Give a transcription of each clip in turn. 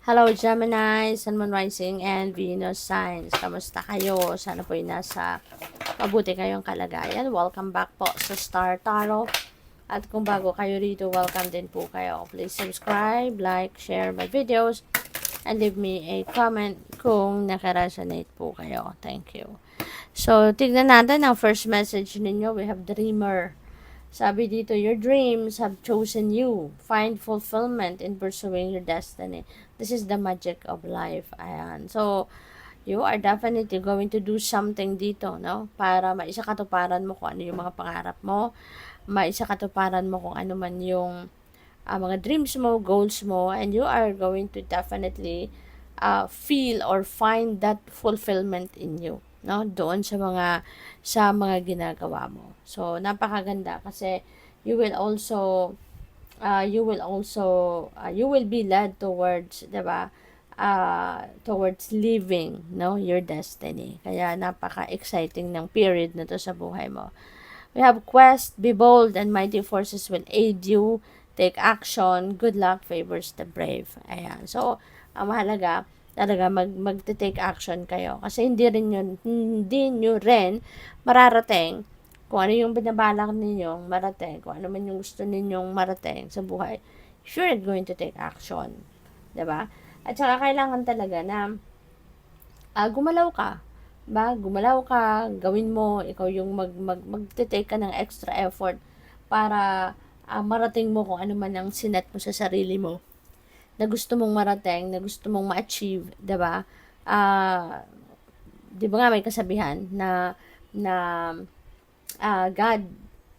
Hello Gemini, Sun, Moon, Rising, and Venus signs. Kamusta kayo? Sana po ay nasa mabuti kayong kalagayan. Welcome back po sa Star Tarot. At kung bago kayo rito, welcome din po kayo. Please subscribe, like, share my videos, and leave me a comment kung nakaresonate po kayo. Thank you. So, tignan natin ang first message ninyo. We have Dreamer. Sabi dito, your dreams have chosen you. Find fulfillment in pursuing your destiny. This is the magic of life. Ayan. So, you are definitely going to do something dito, no? Para maisakatuparan mo kung ano yung mga pangarap mo. Maisakatuparan mo kung ano man yung mga dreams mo, goals mo. And you are going to definitely feel or find that fulfillment in you, no, doon sa mga ginagawa mo. So napakaganda kasi you will also you will be led towards, 'di ba, towards living, no, your destiny. Kaya napaka-exciting ng period na to sa buhay mo. We have quest, be bold, and mighty forces will aid you. Take action. Good luck favors the brave. Ayan. So, ang mahalaga, talaga magte-take action kayo. Kasi hindi nyo rin mararating kung ano yung binabalak ninyong marating, kung ano man yung gusto ninyong marating sa buhay. If you're not going to take action. 'Di ba? At saka kailangan talaga na gumalaw ka. Gumalaw ka, gawin mo, ikaw yung magte-take ka ng extra effort para marating mo kung ano man ang sinet mo sa sarili mo na gusto mong marating, na gusto mong ma-achieve, 'di ba? 'Di ba nga may kasabihan na God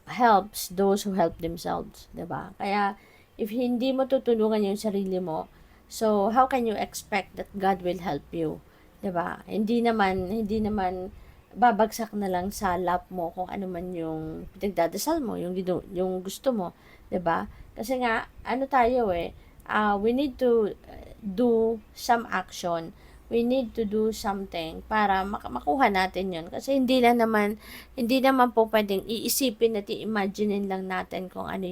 helps those who help themselves, 'di ba? Kaya if hindi mo tutulungan yung sarili mo, so how can you expect that God will help you? 'Di ba? Hindi naman babagsak na lang sa lap mo kung ano man yung pinagdadasal mo, yung gusto mo, 'di ba? Kasi nga ano tayo we need to do some action. We need to do something para makuha natin 'yon. Kasi hindi naman po pwedeng iisipin at i-imaginein lang natin kung ano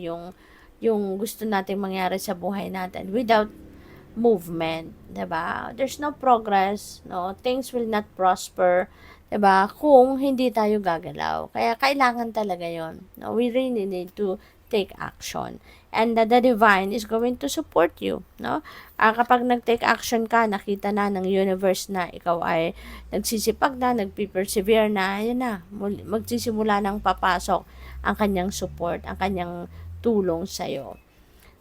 yung gusto nating mangyari sa buhay natin without movement, 'di ba? There's no progress, no? Things will not prosper, 'di ba? Kung hindi tayo gagalaw. Kaya kailangan talaga 'yon. No? We really need to take action. And the divine is going to support you, no? Kapag nag-take action ka, nakita na ng universe na ikaw ay nagsisipag na, nagpe-persevere na, ayun na, magsisimula nang papasok ang kanyang support, ang kanyang tulong sa'yo.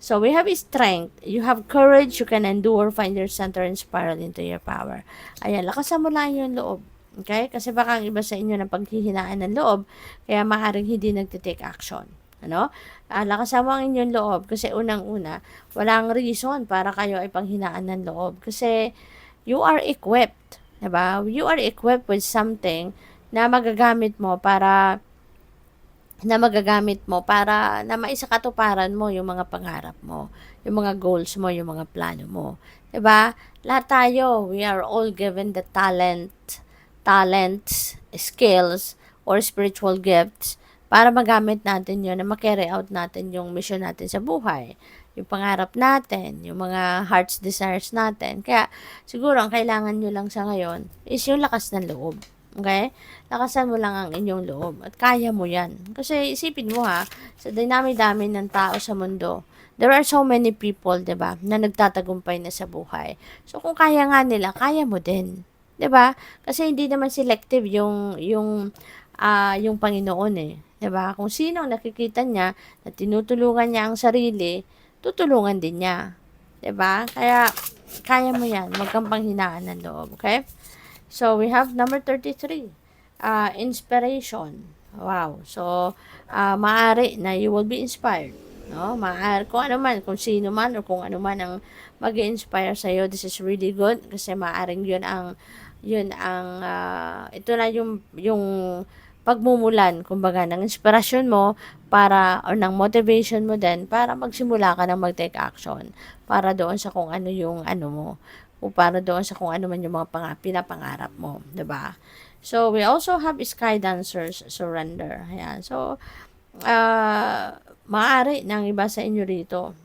So, we have strength. You have courage. You can endure. Find your center and spiral into your power. Ayan, lakasan mo lang yung loob. Okay? Kasi baka ang iba sa inyo ng paghihinaan ng loob, kaya maaaring hindi nagtitake action. Ano? Lakasan mo ang inyong loob. Kasi unang-una, walang reason para kayo ay panghinaan ng loob. Kasi you are equipped. Diba? You are equipped with something na magagamit mo para na maisakatuparan mo yung mga pangarap mo, yung mga goals mo, yung mga plano mo. 'Di ba? Lahat tayo, we are all given the talents, skills, or spiritual gifts para magamit natin yun, na ma-carry out natin yung mission natin sa buhay, yung pangarap natin, yung mga heart's desires natin. Kaya, siguro, ang kailangan nyo lang sa ngayon is yung lakas ng loob. Okay? Lakasan mo lang ang inyong loob at kaya mo yan. Kasi isipin mo sa dinami-dami ng tao sa mundo, there are so many people, 'di ba, na nagtatagumpay na sa buhay. So kung kaya nga nila, kaya mo din. 'Di ba? Kasi hindi naman selective yung Panginoon 'di ba? Kung sino ang nakikita niya na tinutulungan niya ang sarili, tutulungan din niya. 'Di ba? Kaya kaya mo 'yan. Huwag kang panghinaan ng loob, okay? So, we have number 33, inspiration. Wow. So, maaari na you will be inspired. No? Maaari, kung ano man, kung sino man, o kung ano man ang mag-inspire sa'yo, this is really good. Kasi maaaring ito na yung pagmumulan, kumbaga, ng inspirasyon mo or ng motivation mo din para magsimula ka ng mag-take action para doon sa kung ano yung ano mo, o para doon sa kung ano man yung mga pinapangarap mo, 'di ba? So, we also have sky dancers, surrender. Ayan. So, maaari ng iba sa inyo rito,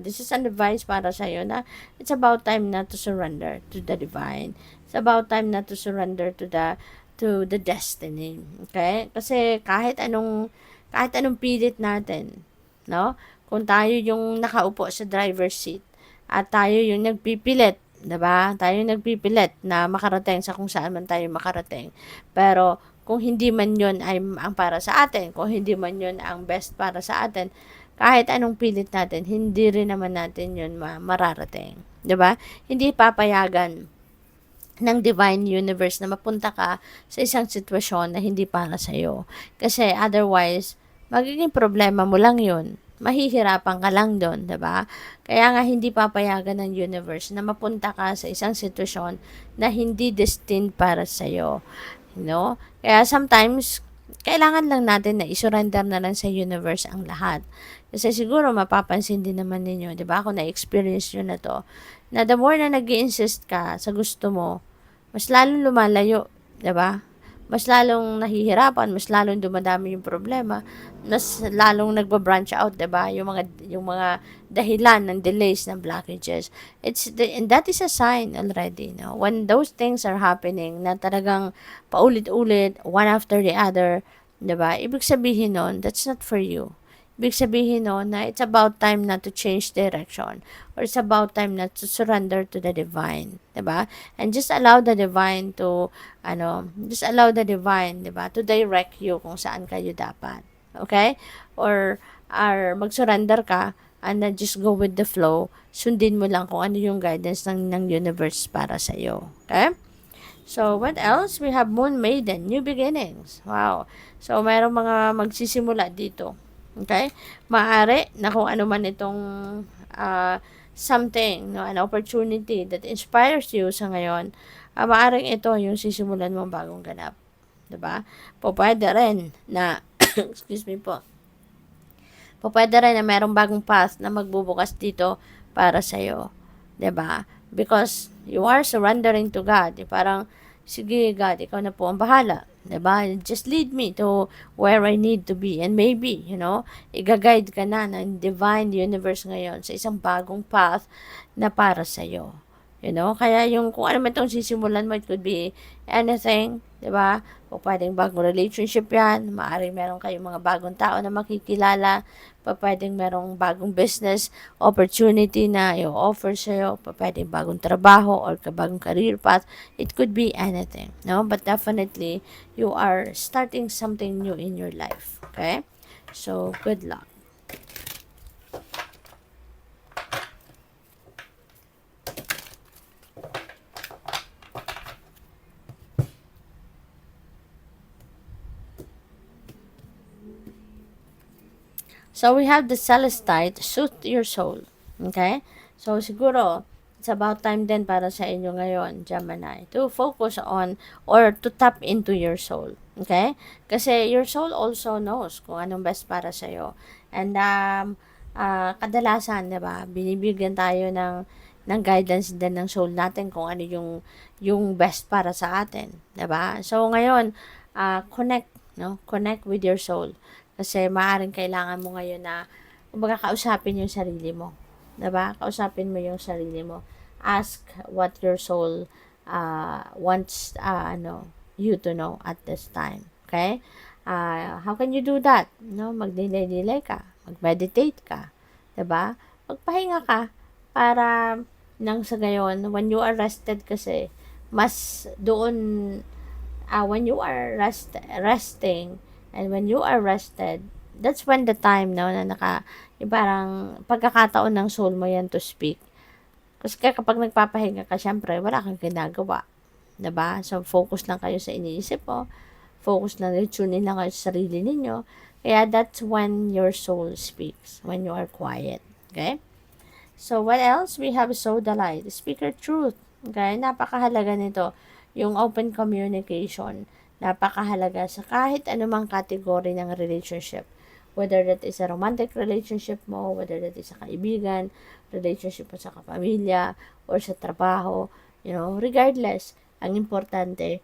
this is an advice para sa iyo na it's about time na to surrender to the divine. It's about time na to surrender to the destiny. Okay? Kasi kahit anong pilit natin, no? Kung tayo yung nakaupo sa driver's seat at tayo yung nagpipilit, 'di ba? Tayo yung nagpipilit na makarating sa kung saan man tayo makarating. Pero kung hindi man yun ay ang para sa atin, kung hindi man yun ang best para sa atin, kahit anong pilit natin, hindi rin naman natin yun mararating. 'Di ba? Hindi papayagan ng divine universe na mapunta ka sa isang sitwasyon na hindi para sa iyo. Kasi otherwise, magiging problema mo lang yun. Mahihirapan ka lang doon, 'di ba? Kaya nga hindi papayagan ng universe na mapunta ka sa isang sitwasyon na hindi destined para sa iyo. Kaya sometimes, kailangan lang natin na isurrender na lang sa universe ang lahat. Kasi siguro mapapansin din naman ninyo, 'di ba? Kung na-experience niyo na 'to, na the more na nag-insist ka sa gusto mo, mas lalong lumalayo, 'di ba? Mas lalong nahihirapan, mas lalong dumadami yung problema, mas lalong nagba-branch out, 'di ba? Yung mga dahilan ng delays, ng blockages. And that is a sign already, no? When those things are happening na talagang paulit-ulit, one after the other, 'di ba? Ibig sabihin nun, that's not for you. Ibig sabihin nun na it's about time na to change direction, or it's about time na to surrender to the divine, 'di ba? And just allow the divine to ‘di ba, to direct you kung saan kayo dapat. Okay? Or mag-surrender ka and then just go with the flow. Sundin mo lang kung ano yung guidance ng universe para sa iyo. Okay? So, what else? We have Moon Maiden, New Beginnings. Wow. So, mayroong mga magsisimula dito. Okay? Maaari na kung ano man itong something, no, an opportunity that inspires you sa ngayon, maaaring ito yung sisimulan mong bagong ganap. 'Di ba? Pwede rin na excuse me po. Pwede rin na mayroong bagong path na magbubukas dito para sa iyo. 'Di ba? Because you are surrendering to God. Parang, sige God, ikaw na po ang bahala. 'Di ba? Just lead me to where I need to be. And maybe, i-guide ka na ng divine universe ngayon sa isang bagong path na para sa iyo. Kaya yung kung ano man itong sisimulan mo, it could be anything, 'di ba? O pwedeng bagong relationship yan, maaaring meron kayong mga bagong tao na makikilala, pwedeng merong bagong business opportunity na i-offer sa'yo, pwedeng bagong trabaho or bagong career path, it could be anything, no? But definitely, you are starting something new in your life, okay? So, good luck. So, we have the Celestite, Soothe Your Soul. Okay? So, siguro, it's about time din para sa inyo ngayon, Gemini, to focus on or to tap into your soul. Okay? Kasi your soul also knows kung anong best para sa iyo. And, kadalasan, diba, binibigyan tayo ng guidance din ng soul natin kung ano yung best para sa atin. Diba? So, ngayon, connect, no? Connect with your soul. Kasi maaaring kailangan mo ngayon na kumbaga kausapin yung sarili mo. 'Di ba? Kausapin mo yung sarili mo. Ask what your soul wants you to know at this time. Okay? How can you do that? No, magdilay-dilay ka, mag-meditate ka, 'di ba? Magpahinga ka para nang sa gayon when you are rested kasi mas doon when you are resting and when you are rested, that's when the time, no, na yung parang pagkakataon ng soul mo yan to speak. Kasi kapag nagpapahinga ka, syempre, wala kang ginagawa. 'Di ba? So, focus lang kayo sa iniisip mo. Focus lang, tune in lang kayo sa sarili ninyo. Kaya that's when your soul speaks, when you are quiet. Okay? So, what else? We have Sow the Light, Speak Your Truth. Okay? Napakahalaga nito. Yung open communication. Napakahalaga sa kahit anumang category ng relationship. Whether that is a romantic relationship mo, whether that is sa kaibigan, relationship mo sa kapamilya, or sa trabaho, regardless, ang importante,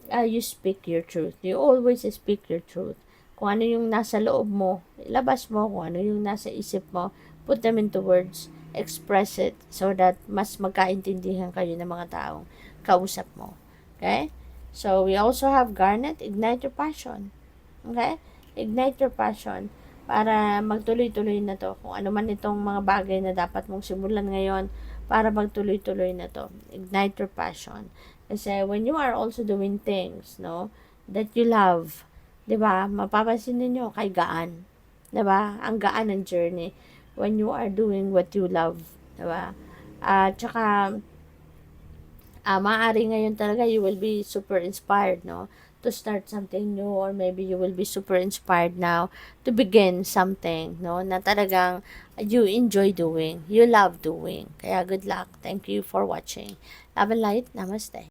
you speak your truth. You always speak your truth. kung ano yung nasa loob mo, ilabas mo. Kung ano yung nasa isip mo, put them into words, express it, so that mas magkaintindihan kayo ng mga taong kausap mo. Okay? So, we also have Garnet, ignite your passion. Okay? Ignite your passion para magtuloy-tuloy na to. Kung ano man itong mga bagay na dapat mong simulan ngayon, para magtuloy-tuloy na to. Ignite your passion. Kasi when you are also doing things, no, that you love, 'di ba? Mapapansin niyo kay gaan, 'di ba? Ang gaan ng journey when you are doing what you love, 'di ba? Tsaka maaari ngayon talaga you will be super inspired, no, to start something new, or maybe you will be super inspired now to begin something, no, na talagang you enjoy doing, you love doing. Kaya good luck. Thank you for watching. Love and light. Namaste.